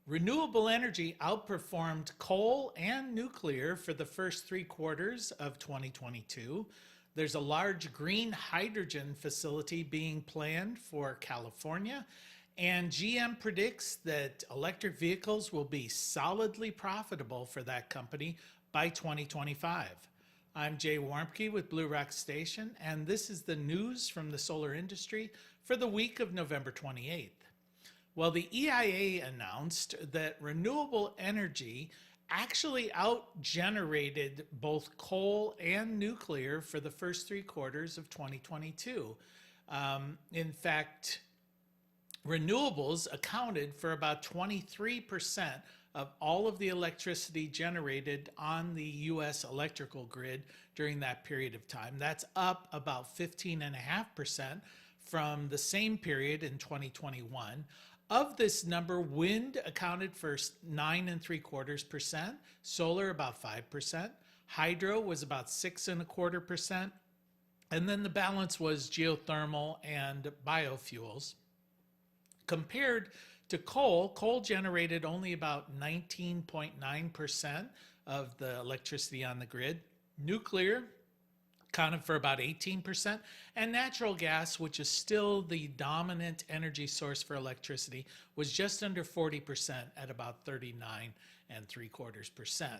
Renewable energy outperformed coal and nuclear for the first 3 quarters of 2022. There's a large green hydrogen facility being planned for California, and GM predicts that electric vehicles will be solidly profitable for that company by 2025. I'm Jay Warmke with Blue Rock Station, and this is the news from the solar industry for the week of November 28th. Well, the EIA announced that renewable energy actually outgenerated both coal and nuclear for the first 3 quarters of 2022. In fact, renewables accounted for about 23% of all of the electricity generated on the US electrical grid during that period of time. That's up about 15.5% from the same period in 2021. Of this number, wind accounted for 9.75%, solar about 5%, hydro was about 6.25%, and then the balance was geothermal and biofuels. Compared to coal, coal generated only about 19.9% of the electricity on the grid. Nuclear accounted for about 18%, and natural gas, which is still the dominant energy source for electricity, was just under 40% at about 39.75%.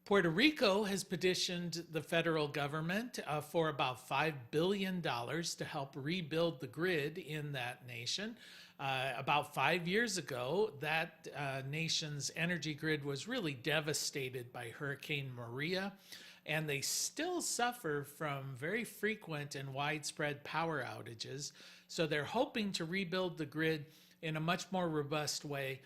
Puerto Rico has petitioned the federal government for about $5 billion to help rebuild the grid in that nation. About 5 years ago, that nation's energy grid was really devastated by Hurricane Maria, and they still suffer from very frequent and widespread power outages. So they're hoping to rebuild the grid in a much more robust way,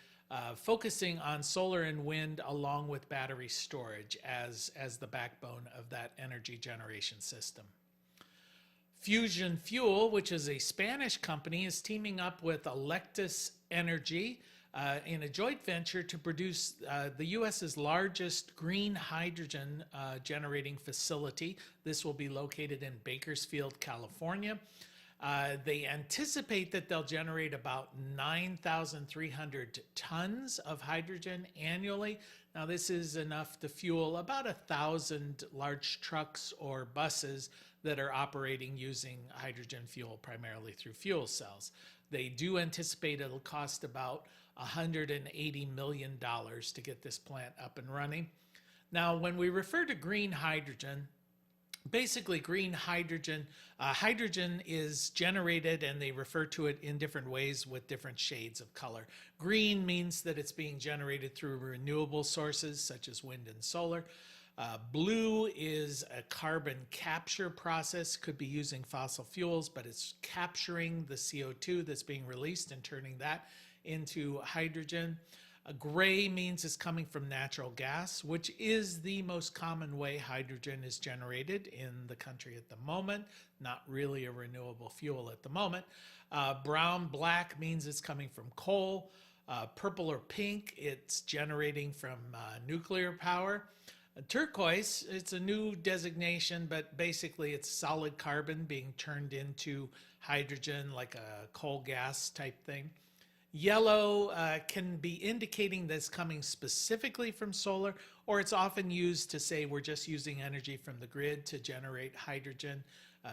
focusing on solar and wind along with battery storage as the backbone of that energy generation system. Fusion Fuel, which is a Spanish company, is teaming up with Electus Energy in a joint venture to produce the US's largest green hydrogen generating facility. This will be located in Bakersfield, California. They anticipate that they'll generate about 9,300 tons of hydrogen annually. Now, this is enough to fuel about 1,000 large trucks or buses that are operating using hydrogen fuel primarily through fuel cells. They do anticipate it'll cost about $180 million to get this plant up and running. Now, when we refer to green hydrogen, basically green hydrogen, hydrogen is generated, and they refer to it in different ways with different shades of color. Green means that it's being generated through renewable sources such as wind and solar. Blue is a carbon capture process, could be using fossil fuels, but it's capturing the CO2 that's being released and turning that into hydrogen. Gray means it's coming from natural gas, which is the most common way hydrogen is generated in the country at the moment, not really a renewable fuel at the moment. Brown, black means it's coming from coal. Purple or pink, it's generating from nuclear power. Turquoise, it's a new designation, but basically it's solid carbon being turned into hydrogen, like a coal gas type thing. Yellow can be indicating that's coming specifically from solar, or it's often used to say we're just using energy from the grid to generate hydrogen,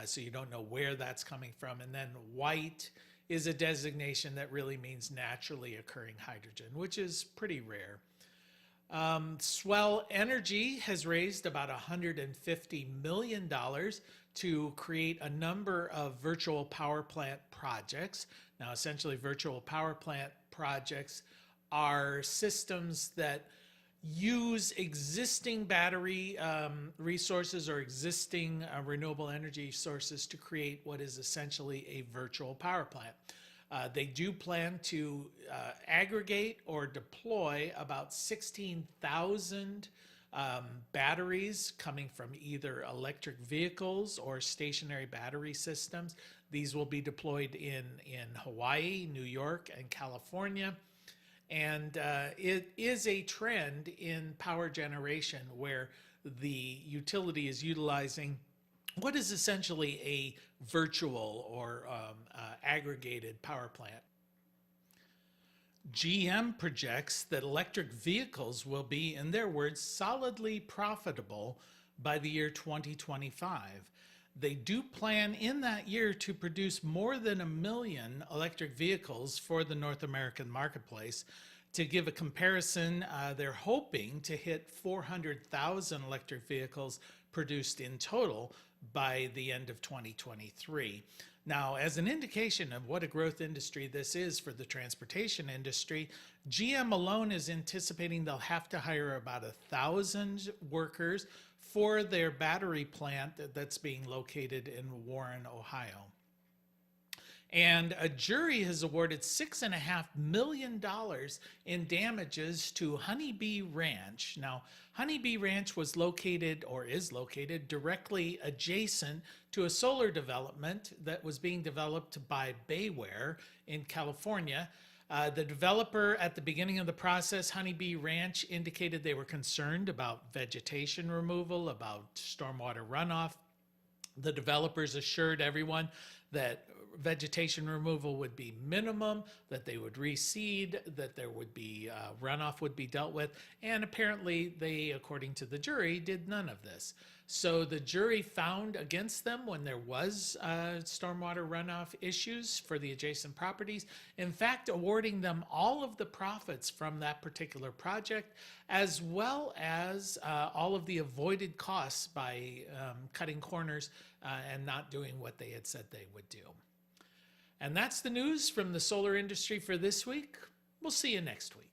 so you don't know where that's coming from. And then white is a designation that really means naturally occurring hydrogen, which is pretty rare. Swell Energy has raised about $150 million to create a number of virtual power plant projects. Now, essentially, virtual power plant projects are systems that use existing battery resources or existing renewable energy sources to create what is essentially a virtual power plant. They do plan to aggregate or deploy about 16,000 batteries coming from either electric vehicles or stationary battery systems. These will be deployed in Hawaii, New York, and California. And it is a trend in power generation where the utility is utilizing what is essentially a virtual or aggregated power plant. GM projects that electric vehicles will be, in their words, solidly profitable by the year 2025. They do plan in that year to produce more than 1 million electric vehicles for the North American marketplace. To give a comparison, they're hoping to hit 400,000 electric vehicles produced in total by the end of 2023. Now, as an indication of what a growth industry this is for the transportation industry, GM alone is anticipating they'll have to hire about 1,000 workers for their battery plant that's being located in Warren, Ohio. And a jury has awarded $6.5 million in damages to Honeybee Ranch. Now, Honeybee Ranch was located, or is located, directly adjacent to a solar development that was being developed by Bayware in California. The developer, at the beginning of the process, Honeybee Ranch, indicated they were concerned about vegetation removal, about stormwater runoff. The developers assured everyone that vegetation removal would be minimum, that they would reseed, that there would be runoff would be dealt with, and apparently they, according to the jury, did none of this. So the jury found against them when there was stormwater runoff issues for the adjacent properties, in fact awarding them all of the profits from that particular project, as well as all of the avoided costs by cutting corners and not doing what they had said they would do. And that's the news from the solar industry for this week. We'll see you next week.